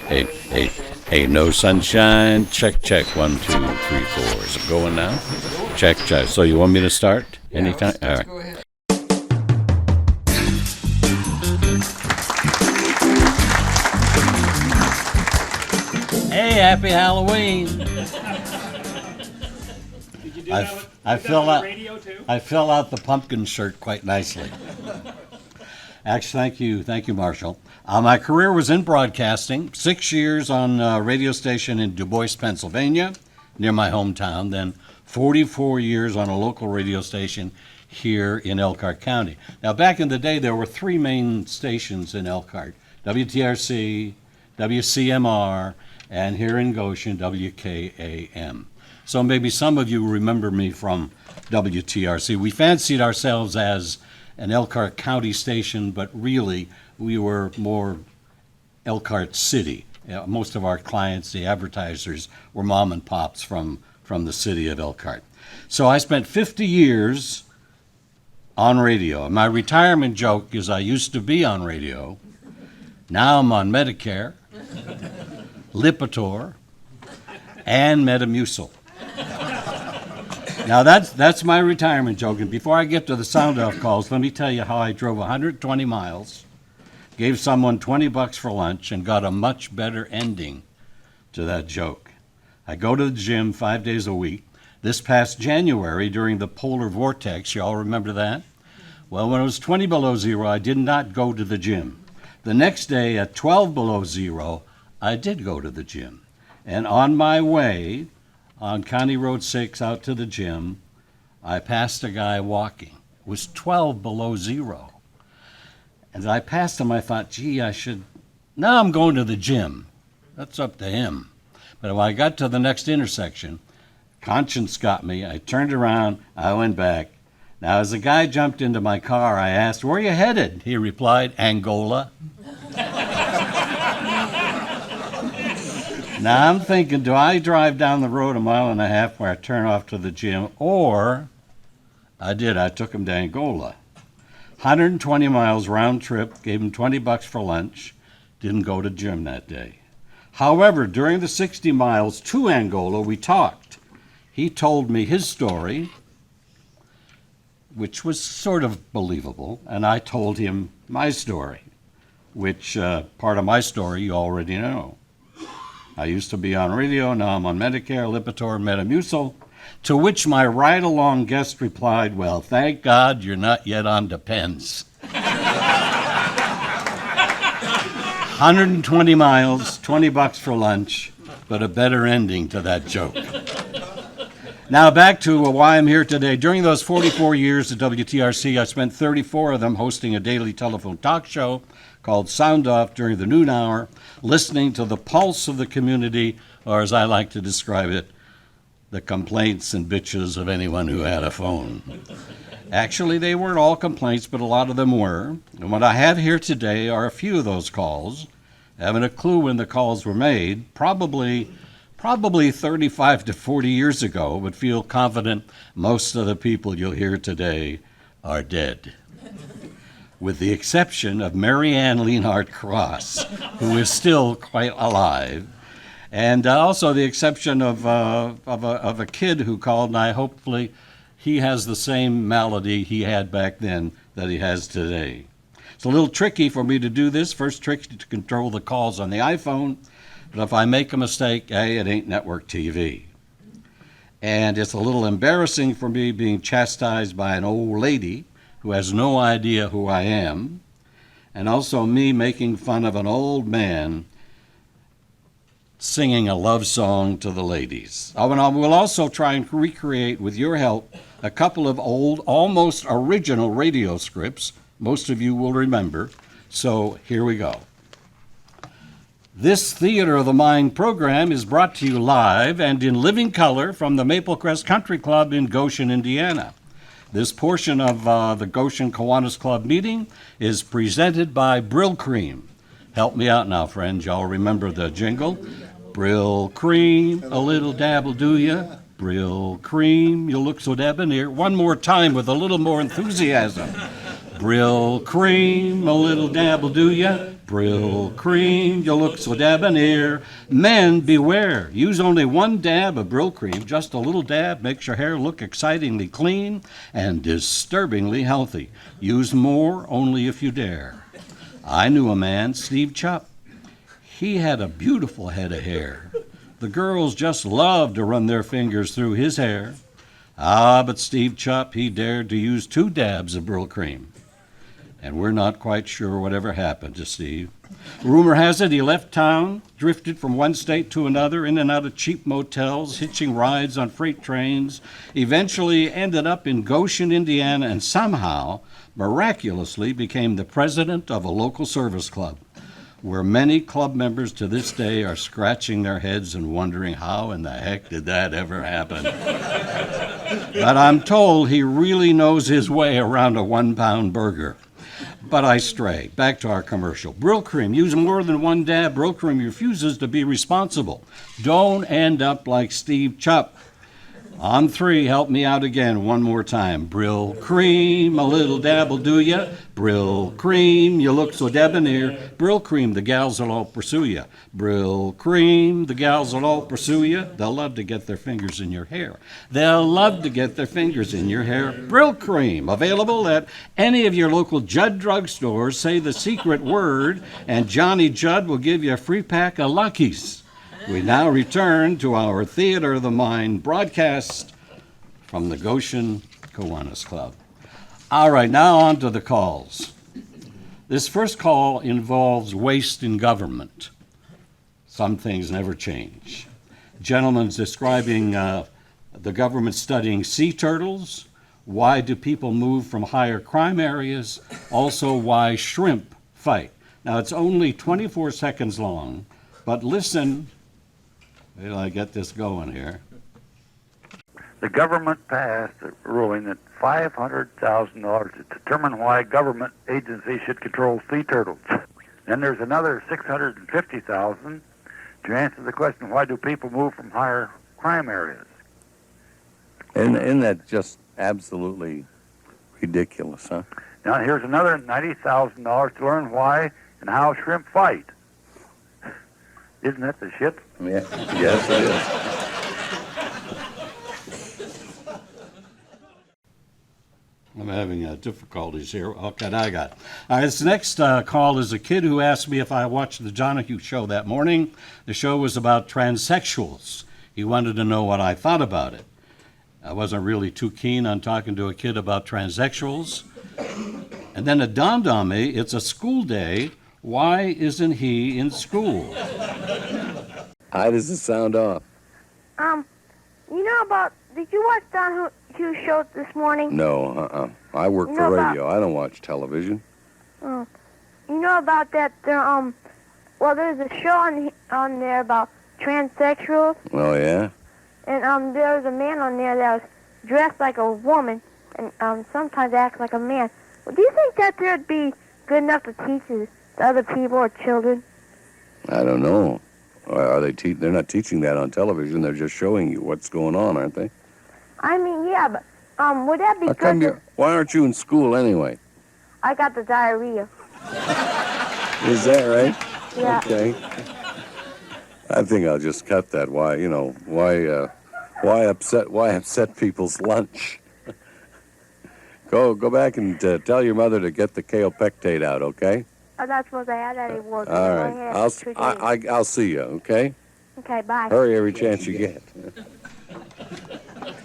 Hey, hey, hey, no sunshine. Check, check. 1, 2, 3, 4. Is it going now? Check, check. So you want me to start? Yeah, Anytime? let's All right. go ahead. Hey, happy Halloween. Did you do I that with, I did that fill with out the radio too? I fill out the pumpkin shirt quite nicely. Actually, thank you, Marshall. My career was in broadcasting. 6 years on a radio station in Du Bois, Pennsylvania, near my hometown. Then 44 years on a local radio station here in Elkhart County. Now, back in the day, there were three main stations in Elkhart: WTRC, WCMR, and here in Goshen, WKAM. So maybe some of you remember me from WTRC. We fancied ourselves as an Elkhart County station, but really we were more Elkhart City. Most of our clients, the advertisers, were mom and pops from the city of Elkhart. So I spent 50 years on radio. My retirement joke is I used to be on radio. Now I'm on Medicare, Lipitor, and Metamucil. Now that's my retirement joke. And before I get to the sound off calls, let me tell you how I drove 120 miles, gave someone $20 for lunch, and got a much better ending to that joke. I go to the gym 5 days a week. This past January, during the polar vortex, you all remember that? Well, when it was 20 below zero, I did not go to the gym. The next day at 12 below zero, I did go to the gym. And on my way on County Road 6 out to the gym, I passed a guy walking. It was 12 below zero. And as I passed him, I thought, gee, now I'm going to the gym. That's up to him. But when I got to the next intersection, conscience got me. I turned around, I went back. Now, as the guy jumped into my car, I asked, where are you headed? He replied, Angola. Now I'm thinking, do I drive down the road 1.5 miles where I turn off to the gym? Or I took him to Angola. 120 miles round trip, gave him $20 for lunch, didn't go to gym that day. However, during the 60 miles to Angola, we talked. He told me his story, which was sort of believable, and I told him my story, which part of my story you already know. I used to be on radio, now I'm on Medicare, Lipitor, Metamucil, to which my ride-along guest replied, well, thank God you're not yet on Depends. 120 miles, $20 for lunch, but a better ending to that joke. Now back to why I'm here today. During those 44 years at WTRC, I spent 34 of them hosting a daily telephone talk show called Sound Off during the noon hour, listening to the pulse of the community, or as I like to describe it, the complaints and bitches of anyone who had a phone. Actually, they weren't all complaints, but a lot of them were. And what I have here today are a few of those calls. Having a clue when the calls were made, probably 35 to 40 years ago, but feel confident most of the people you'll hear today are dead, with the exception of Mary Ann Leonhardt Cross, who is still quite alive, and also the exception of a kid who called, and hopefully he has the same malady he had back then that he has today. It's a little tricky for me to do this. First trick to control the calls on the iPhone, but if I make a mistake, it ain't network TV. And it's a little embarrassing for me being chastised by an old lady who has no idea who I am, and also me making fun of an old man singing a love song to the ladies. We'll also try and recreate, with your help, a couple of old, almost original radio scripts most of you will remember. So here we go. This Theater of the Mind program is brought to you live and in living color from the Maple Crest Country Club in Goshen, Indiana. This portion of the Goshen Kiwanis Club meeting is presented by Brill Cream. Help me out now, friends. Y'all remember the jingle? Brill Cream, a little dabble, do ya? Brill Cream, you look so debonair. One more time with a little more enthusiasm. Brill cream, a little dab will do ya. Brill cream, you look so debonair. Men, beware. Use only one dab of Brill cream. Just a little dab makes your hair look excitingly clean and disturbingly healthy. Use more only if you dare. I knew a man, Steve Chupp. He had a beautiful head of hair. The girls just loved to run their fingers through his hair. Ah, but Steve Chupp, he dared to use 2 dabs of Brill cream. And we're not quite sure whatever happened to Steve. Rumor has it he left town, drifted from one state to another, in and out of cheap motels, hitching rides on freight trains, eventually ended up in Goshen, Indiana, and somehow, miraculously, became the president of a local service club, where many club members to this day are scratching their heads and wondering how in the heck did that ever happen. But I'm told he really knows his way around a 1-pound burger. But I stray. Back to our commercial. Brill cream. Use more than one dab. Brill cream refuses to be responsible. Don't end up like Steve Chupp. On 3, help me out again one more time. Brill cream, a little dab will do ya. Brill cream, you look so debonair. Brill cream, the gals will all pursue ya. Brill cream, the gals will all pursue ya. They'll love to get their fingers in your hair. They'll love to get their fingers in your hair. Brill cream, available at any of your local Judd drugstores. Say the secret word, and Johnny Judd will give you a free pack of Luckies. We now return to our Theater of the Mind broadcast from the Goshen Kiwanis Club. All right, now on to the calls. This first call involves waste in government. Some things never change. Gentleman's describing the government studying sea turtles. Why do people move from higher crime areas? Also, why shrimp fight. Now, it's only 24 seconds long, but listen. Wait till I get this going here. The government passed a ruling that $500,000 to determine why government agencies should control sea turtles. Then there's another $650,000 to answer the question, why do people move from higher crime areas? Isn't that just absolutely ridiculous, huh? Now here's another $90,000 to learn why and how shrimp fight. Isn't that the shit? Yeah. Yes, it is. I'm having difficulties here. Okay, now I got it. All right, this next call is a kid who asked me if I watched the Donahue show that morning. The show was about transsexuals. He wanted to know what I thought about it. I wasn't really too keen on talking to a kid about transsexuals. And then it dawned on me, it's a school day. Why isn't he in school? How does it sound off? Did you watch Donahue show this morning? No, I work for radio. I don't watch television. Oh. You know about that, there's a show on there about transsexuals. Oh, yeah? And there was a man on there that was dressed like a woman and sometimes acts like a man. Well, do you think that there'd be good enough to teach to other people or children? I don't know. Are they? They're not teaching that on television. They're just showing you what's going on, aren't they? I mean, yeah, but would that be good? Why aren't you in school anyway? I got the diarrhea. Is that right? Yeah. Okay. I think I'll just cut that. Why upset people's lunch? Go back and tell your mother to get the kaopectate out, okay? I'm not supposed to have that anymore. All right. I'll see you, okay? Okay, bye. Hurry every chance you get.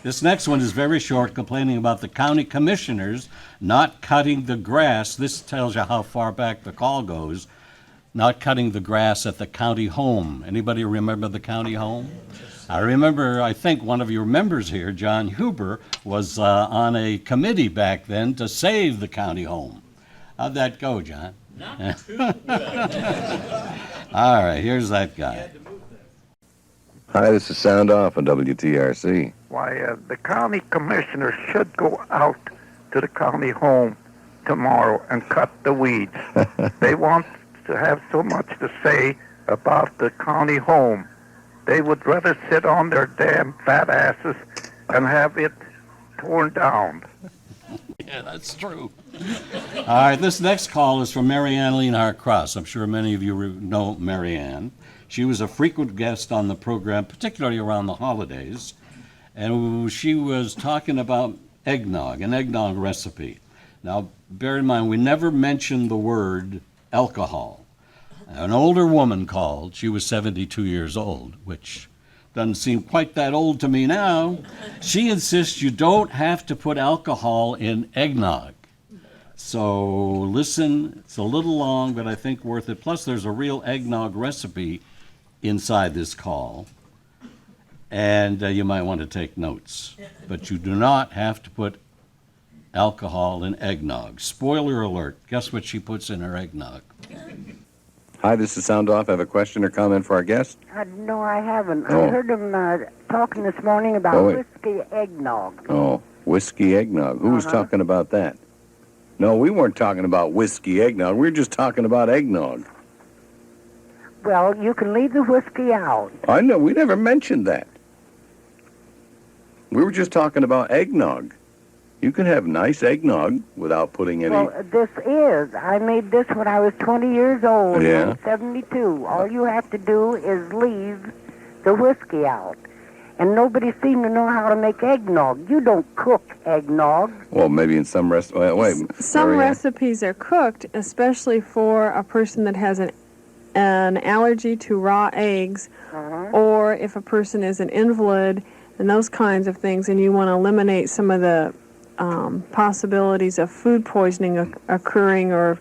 This next one is very short, complaining about the county commissioners not cutting the grass. This tells you how far back the call goes. Not cutting the grass at the county home. Anybody remember the county home? I remember, I think one of your members here, John Huber, was on a committee back then to save the county home. How'd that go, John? Not too good. All right, here's that guy. Hi, this is Sound Off on WTRC. Why, the county commissioners should go out to the county home tomorrow and cut the weeds. They want to have so much to say about the county home. They would rather sit on their damn fat asses and have it torn down. Yeah, that's true. All right, this next call is from Mary Ann Leonhardt Cross. I'm sure many of you know Mary Ann. She was a frequent guest on the program, particularly around the holidays, and she was talking about eggnog, an eggnog recipe. Now, bear in mind, we never mentioned the word alcohol. An older woman called. She was 72 years old, which doesn't seem quite that old to me now. She insists you don't have to put alcohol in eggnog. So listen, it's a little long, but I think worth it. Plus, there's a real eggnog recipe inside this call, and you might want to take notes. But you do not have to put alcohol in eggnog. Spoiler alert, guess what she puts in her eggnog? Hi, this is Sound Off. I have a question or comment for our guest. No, I haven't. Oh. I heard him talking this morning about Oh, wait. whiskey eggnog. Oh, whiskey eggnog. Who was talking about that? No, we weren't talking about whiskey eggnog. We were just talking about eggnog. Well, you can leave the whiskey out. I know, we never mentioned that. We were just talking about eggnog. You can have nice eggnog without putting any... Well, I made this when I was 20 years old. Yeah. I'm 72. All you have to do is leave the whiskey out. And nobody seemed to know how to make eggnog. You don't cook eggnog. Well, maybe in some Some Mary Ann. recipes are cooked, especially for a person that has an allergy to raw eggs, or if a person is an invalid and those kinds of things, and you want to eliminate some of the possibilities of food poisoning occurring or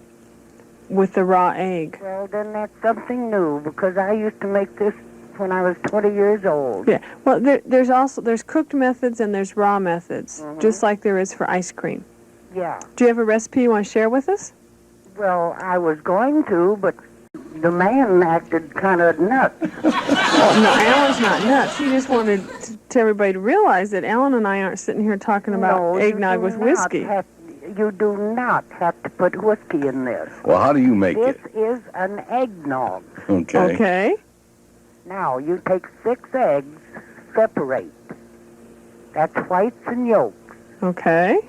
with the raw egg. Well, then that's something new, because I used to make this when I was 20 years old. Yeah. Well, there's cooked methods and there's raw methods, just like there is for ice cream. Yeah. Do you have a recipe you want to share with us? Well, I was going to, but the man acted kind of nuts. Well, no, Alan's not nuts. He just wanted to everybody to realize that Alan and I aren't sitting here talking about No, eggnog you with do not whiskey. you do not have to put whiskey in this. Well, how do you make This it? is an eggnog. Okay. Okay. Now, you take 6 eggs, separate. That's whites and yolks. Okay.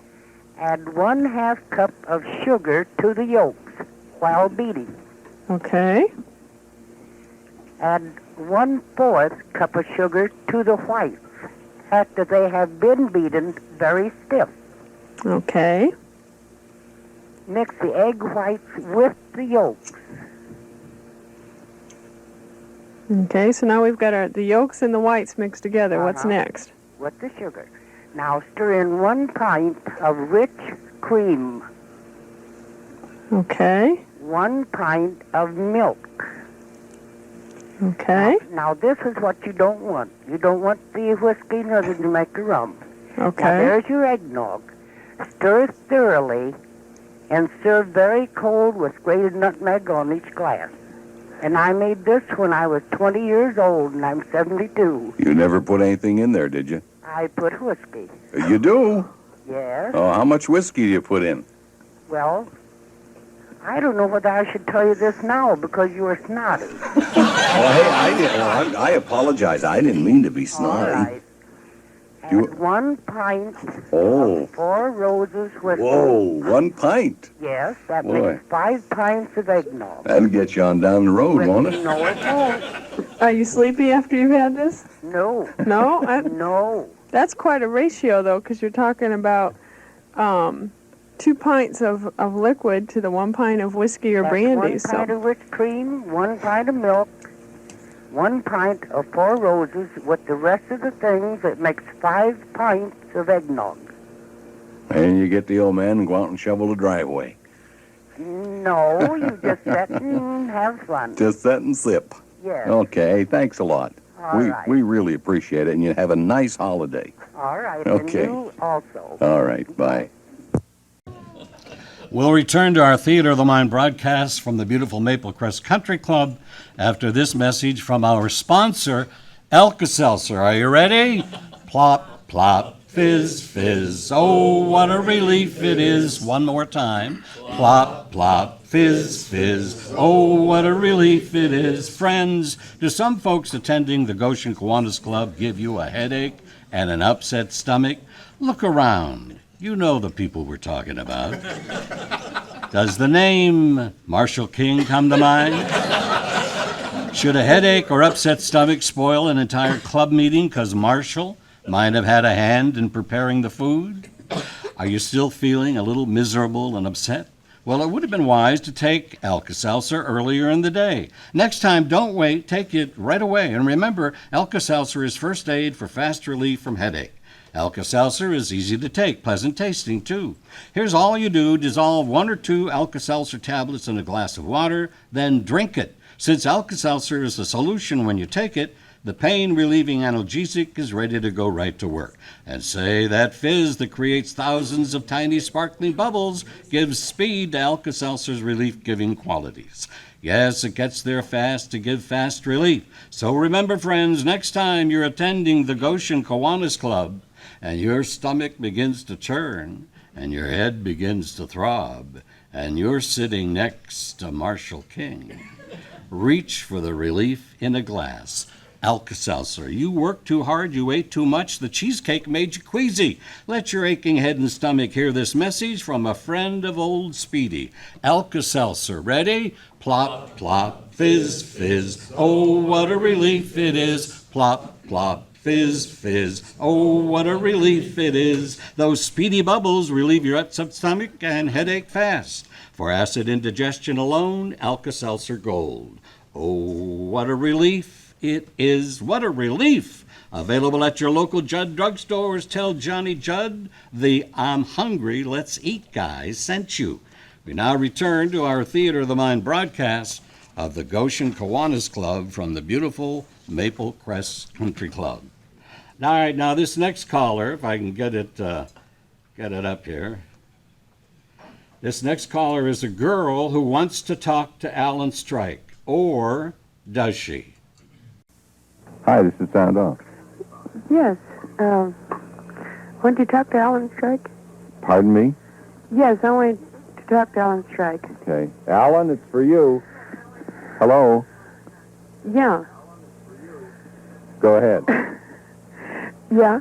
Add 1/2 cup of sugar to the yolks while beating. Okay. Add 1/4 cup of sugar to the whites after they have been beaten very stiff. Okay. Mix the egg whites with the yolks. Okay, so now we've got the yolks and the whites mixed together. What's next? With the sugar. Now stir in 1 pint of rich cream, Okay. 1 pint of milk. Okay. Now this is what you don't want. You don't want the whiskey nor to make the rum. Now Okay. there's your eggnog. Stir thoroughly and serve very cold with grated nutmeg on each glass. And I made this when I was 20 years old, and I'm 72. You never put anything in there, did you? I put whiskey. You do? Yes. Oh, how much whiskey do you put in? Well, I don't know whether I should tell you this now because you were snotty. Oh, hey, I apologize. I didn't mean to be snotty. All right. You- Add 1 pint Oh. of 4 Roses whiskey. Whoa, 1 pint. Yes, that Boy. makes 5 pints of eggnog. That'll get you on down the road, won't it? No, it won't. Are you sleepy after you've had this? No. No? No. That's quite a ratio, though, because you're talking about 2 pints of liquid to the 1 pint of whiskey or That's brandy. 1 pint So of rich cream, 1 pint of milk, 1 pint of 4 Roses. With the rest of the things, it makes 5 pints of eggnog. And you get the old man and go out and shovel the driveway. No, you just sit and have fun. Just set and sip. Yes. Okay, thanks a lot. All right. We really appreciate it, and you have a nice holiday. All right. Okay. And you also. All right, bye. We'll return to our Theater of the Mind broadcast from the beautiful Maple Crest Country Club after this message from our sponsor, Alka-Seltzer. Are you ready? Plop, plop, fizz, fizz. Oh, what a relief it is. One more time. Plop, plop, fizz, fizz. Oh, what a relief it is. Friends, do some folks attending the Goshen Kiwanis Club give you a headache and an upset stomach? Look around. You know the people we're talking about. Does the name Marshall King come to mind? Should a headache or upset stomach spoil an entire club meeting because Marshall might have had a hand in preparing the food? Are you still feeling a little miserable and upset? Well, it would have been wise to take Alka-Seltzer earlier in the day. Next time, don't wait. Take it right away. And remember, Alka-Seltzer is first aid for fast relief from headache. Alka-Seltzer is easy to take, pleasant tasting, too. Here's all you do. Dissolve 1 or 2 Alka-Seltzer tablets in a glass of water, then drink it. Since Alka-Seltzer is a solution when you take it, the pain-relieving analgesic is ready to go right to work. And say that fizz that creates thousands of tiny sparkling bubbles gives speed to Alka-Seltzer's relief-giving qualities. Yes, it gets there fast to give fast relief. So remember, friends, next time you're attending the Goshen Kiwanis Club and your stomach begins to churn and your head begins to throb and you're sitting next to Marshall King, reach for the relief in a glass. Alka-Seltzer. You worked too hard, you ate too much, the cheesecake made you queasy. Let your aching head and stomach hear this message from a friend of old Speedy. Alka-Seltzer. Ready? Plop, plop, fizz, fizz. Oh, what a relief it is. Plop, plop, fizz, fizz. Oh, what a relief it is. Those speedy bubbles relieve your upset stomach and headache fast. For acid indigestion alone, Alka-Seltzer Gold. Oh, what a relief it is. What a relief. Available at your local Judd drugstores. Tell Johnny Judd the I'm hungry, let's eat guys sent you. We now return to our Theater of the Mind broadcast of the Goshen Kiwanis Club from the beautiful Maple Crest Country Club. All right, now this next caller, if I can get it up here. This next caller is a girl who wants to talk to Alan Strike, or does she? Hi, this is Sound Off. Yes. Want to talk to Alan Strike? Pardon me? Yes, I want to talk to Alan Strike. Okay. Alan, it's for you. Hello? Yeah. Go ahead. Yeah.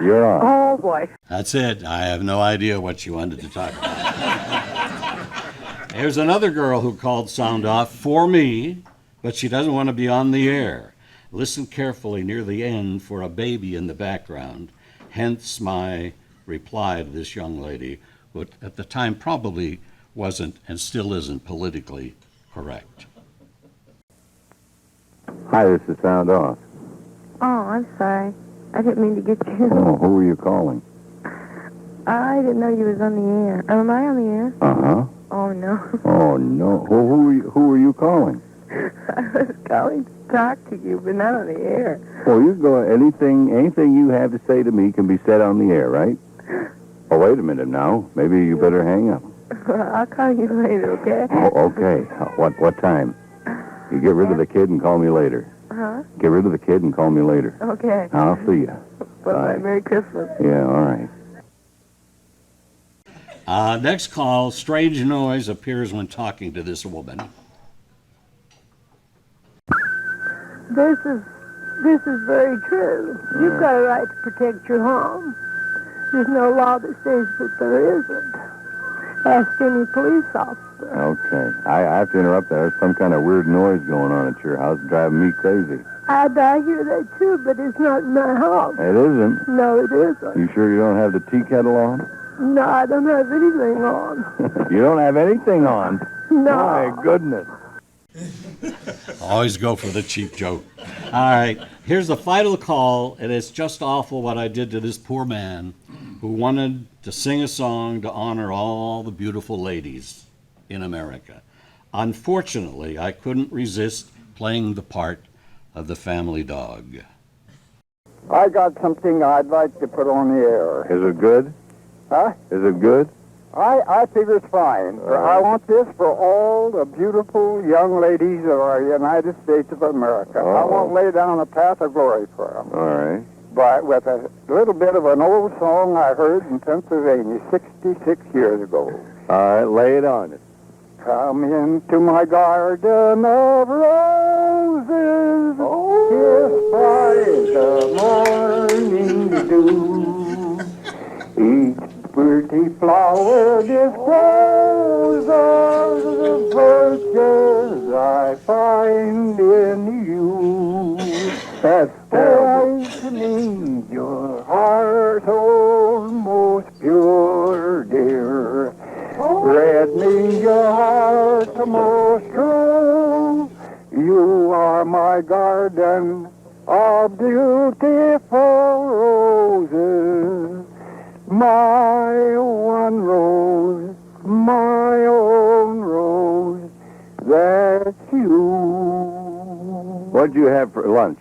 You're on. Oh, boy. That's it. I have no idea what she wanted to talk about. There's another girl who called Sound Off for me, but she doesn't want to be on the air. Listen carefully near the end for a baby in the background. Hence my reply to this young lady, who at the time probably wasn't and still isn't politically correct. Hi, this is Sound Off. Oh, I'm sorry. I didn't mean to get you. Oh, who are you calling? I didn't know you was on the air. Am I on the air? Uh-huh. Oh, no. Oh, no. Who are you calling? I was calling to talk to you, but not on the air. Well, you go. Anything you have to say to me can be said on the air, right? Oh, wait a minute now. Maybe you better hang up. I'll call you later, okay? Oh, okay. What time? You get rid of the kid and call me later. Huh? Get rid of the kid and call me later. Okay. I'll see you. Bye-bye. Merry Christmas. Yeah, all right. Next call, strange noise appears when talking to this woman. This is very true. You've got a right to protect your home. There's no law that says that there isn't. Ask any police officer. Okay. I have to interrupt. There's some kind of weird noise going on at your house, driving me crazy. I hear that too, but it's not in my house. It isn't. No, it isn't. You sure you don't have the tea kettle on? No, I don't have anything on. You don't have anything on? No. My goodness. Always go for the cheap joke. All right, here's the final call, and it's just awful what I did to this poor man who wanted to sing a song to honor all the beautiful ladies in America. Unfortunately, I couldn't resist playing the part of the family dog. I got something I'd like to put on the air. Is it good? Huh? Is it good? I figure it's fine. I want this for all the beautiful young ladies of our United States of America. I want to lay down a path of glory for them. All right. But with a little bit of an old song I heard in Pennsylvania 66 years ago. All right, lay it on us. Come into my garden of roses, kissed by the morning dew. Each pretty flower disclose of the virtues I find in you. That's terrible. To me, your heart's almost pure, dear. Red means your heart's most true. You are my garden of beautiful roses. My one rose, my own rose, that's you. What'd you have for lunch?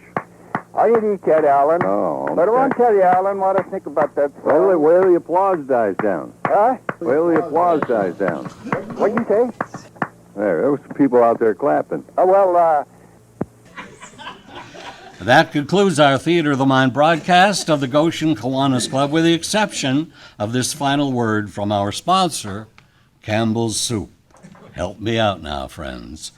I didn't eat that, Alan. Oh, okay. But I want to tell you, Alan, what I think about that song. Wait till the applause dies down. Huh? Wait till the applause dies down. What'd you say? There was some people out there clapping. Oh, well, That concludes our Theater of the Mind broadcast of the Goshen Kiwanis Club, with the exception of this final word from our sponsor, Campbell's Soup. Help me out now, friends.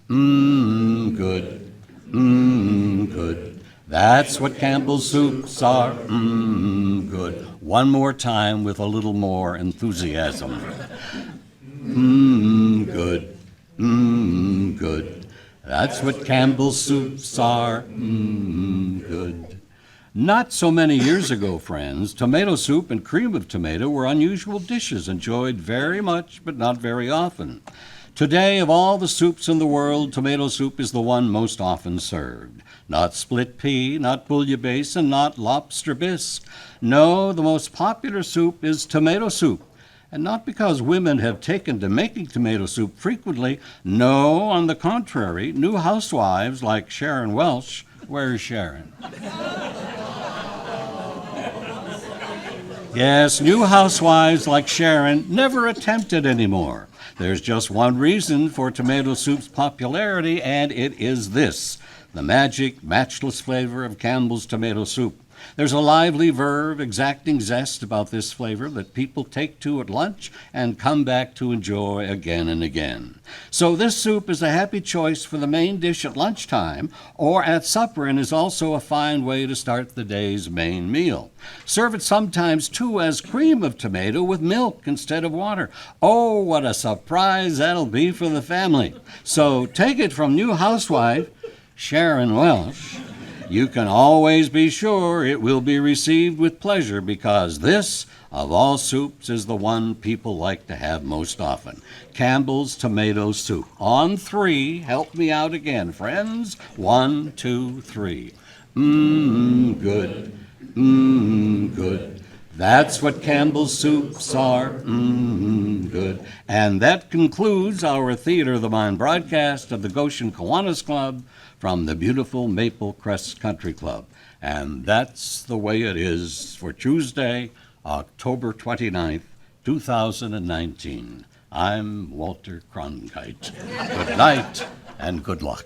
Good. Good. That's what Campbell's soups are. Good. One more time with a little more enthusiasm. Good. Good. That's what Campbell's soups are. Good. Not so many years ago, friends, tomato soup and cream of tomato were unusual dishes enjoyed very much but not very often. Today, of all the soups in the world, tomato soup is the one most often served. Not split pea, not bouillabaisse, and not lobster bisque. No, the most popular soup is tomato soup. And not because women have taken to making tomato soup frequently. No, on the contrary, new housewives like Sharon Welsh. Where's Sharon? Yes, new housewives like Sharon never attempt it anymore. There's just one reason for tomato soup's popularity, and it is this: the magic, matchless flavor of Campbell's tomato soup. There's a lively verve, exacting zest about this flavor that people take to at lunch and come back to enjoy again and again. So this soup is a happy choice for the main dish at lunchtime or at supper, and is also a fine way to start the day's main meal. Serve it sometimes, too, as cream of tomato with milk instead of water. Oh, what a surprise that'll be for the family. So take it from new housewife Sharon Welsh. You can always be sure it will be received with pleasure, because this, of all soups, is the one people like to have most often. Campbell's tomato soup. On three, help me out again, friends. 1, 2, 3. Good. Good. That's what Campbell's soups are. Good. And that concludes our Theater of the Mind broadcast of the Goshen Kiwanis Club from the beautiful Maple Crest Country Club. And that's the way it is for Tuesday, October 29th, 2019. I'm Walter Cronkite. Good night and good luck.